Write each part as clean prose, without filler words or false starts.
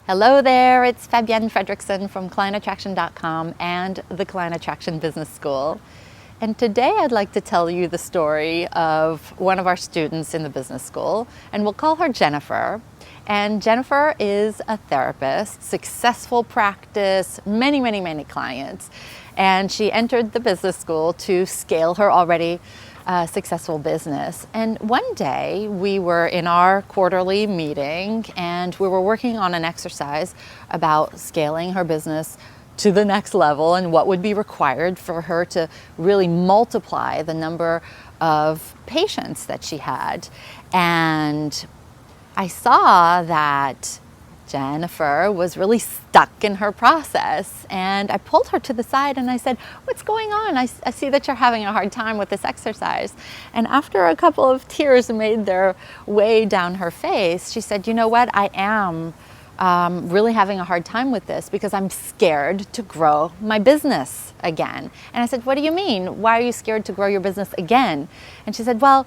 Hello there, it's Fabienne Fredrickson from clientattraction.com and the Client Attraction Business School. And today I'd like to tell you the story of one of our students in the business school, and we'll call her Jennifer. And Jennifer is a therapist, successful practice, many clients. And she entered the business school to scale her already successful business. And one day we were in our quarterly meeting and we were working on an exercise about scaling her business to the next level and what would be required for her to really multiply the number of patients that she had. And I saw that Jennifer was really stuck in her process, and I pulled her to the side and I said, "What's going on? I see that you're having a hard time with this exercise." And after a couple of tears made their way down her face, she said, "You know what? I am really having a hard time with this because I'm scared to grow my business again." And I said, "What do you mean? Why are you scared to grow your business again?" And she said, "Well,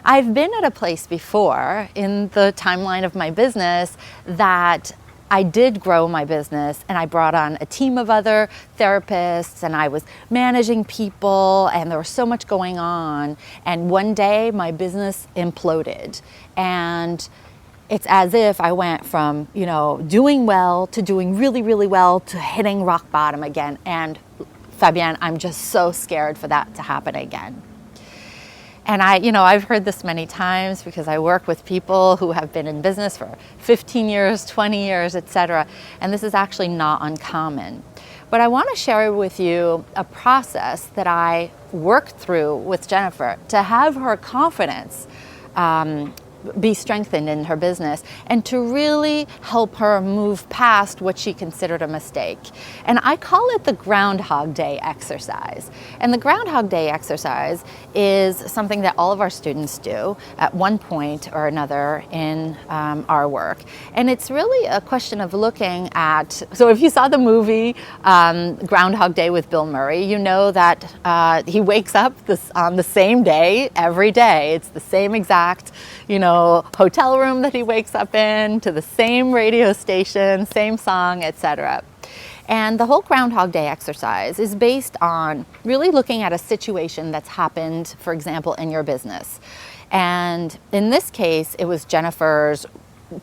I've been at a place before in the timeline of my business that I did grow my business and I brought on a team of other therapists and I was managing people and there was so much going on. And one day my business imploded and it's as if I went from, doing well to doing really well to hitting rock bottom again. And Fabienne, I'm just so scared for that to happen again." And I've heard this many times because I work with people who have been in business for 15 years, 20 years, etc. And this is actually not uncommon. But I want to share with you a process that I worked through with Jennifer to have her confidence be strengthened in her business and to really help her move past what she considered a mistake. And I call it the Groundhog Day exercise. And the Groundhog Day exercise is something that all of our students do at one point or another in our work. And it's really a question of looking at, so if you saw the movie Groundhog Day with Bill Murray, you know that he wakes up on the same day every day. It's the same exact, hotel room that he wakes up in, to the same radio station, same song, etc. And the whole Groundhog Day exercise is based on really looking at a situation that's happened, for example, in your business. And in this case, it was Jennifer's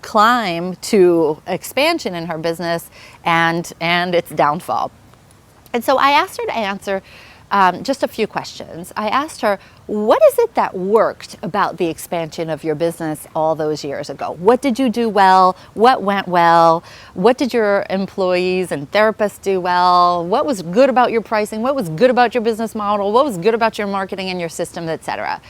climb to expansion in her business and its downfall. And so I asked her to answer just a few questions. I asked her, what is it that worked about the expansion of your business all those years ago? What did you do well? What went well? What did your employees and therapists do well? What was good about your pricing? What was good about your business model? What was good about your marketing and your system, etc.?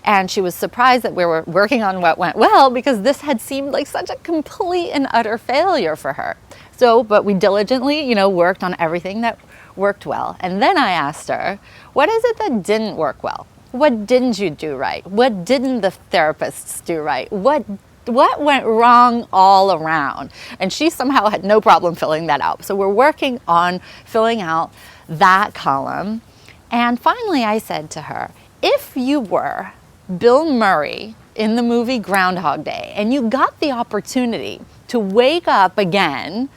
And she was surprised that we were working on what went well because this had seemed like such a complete and utter failure for her. But we diligently, worked on everything that worked well. And then I asked her, what is it that didn't work well? What didn't you do right? What didn't the therapists do right? What went wrong all around? And she somehow had no problem filling that out. So we're working on filling out that column. And finally I said to her, if you were Bill Murray in the movie Groundhog Day and you got the opportunity to wake up again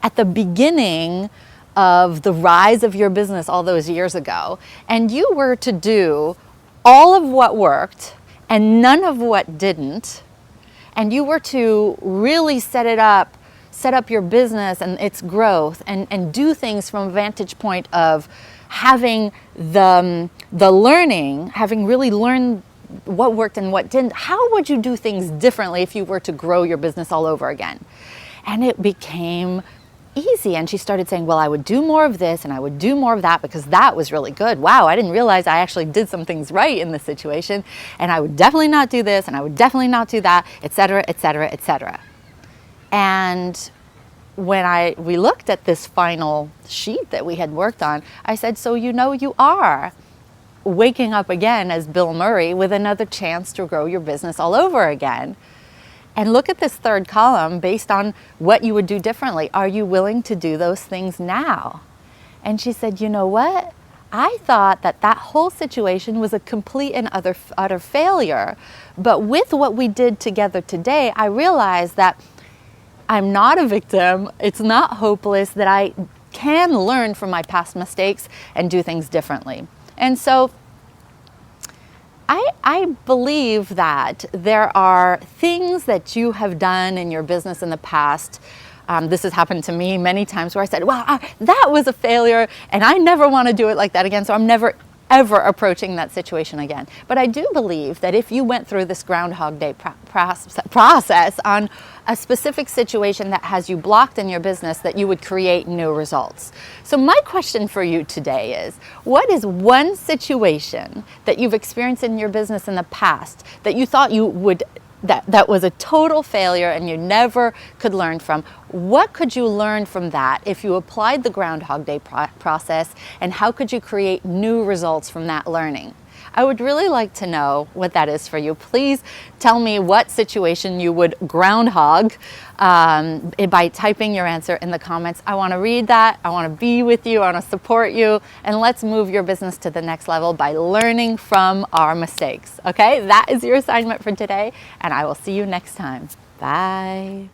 at the beginning of the rise of your business all those years ago, and you were to do all of what worked and none of what didn't, and you were to really set up your business and its growth and do things from a vantage point of having the learning, having really learned what worked and what didn't, how would you do things differently if you were to grow your business all over again? And it became easy. And she started saying, well, I would do more of this and I would do more of that because that was really good. Wow, I didn't realize I actually did some things right in this situation. And I would definitely not do this and I would definitely not do that, etc., etc., etc. And when we looked at this final sheet that we had worked on, I said, so you are waking up again as Bill Murray with another chance to grow your business all over again. And look at this third column based on what you would do differently. Are you willing to do those things now? And she said, you know what? I thought that whole situation was a complete and utter failure. But with what we did together today, I realized that I'm not a victim. It's not hopeless, that I can learn from my past mistakes and do things differently. And so I believe that there are things that you have done in your business in the past. This has happened to me many times where I said, well, that was a failure and I never want to do it like that again. So I'm never ever approaching that situation again. But I do believe that if you went through this Groundhog Day process on a specific situation that has you blocked in your business, that you would create new results. So my question for you today is, what is one situation that you've experienced in your business in the past that you thought you would that was a total failure and you never could learn from? What could you learn from that if you applied the Groundhog Day process, and how could you create new results from that learning? I would really like to know what that is for you. Please tell me what situation you would groundhog by typing your answer in the comments. I want to read that. I want to be with you. I want to support you. And let's move your business to the next level by learning from our mistakes. Okay, that is your assignment for today, and I will see you next time. Bye.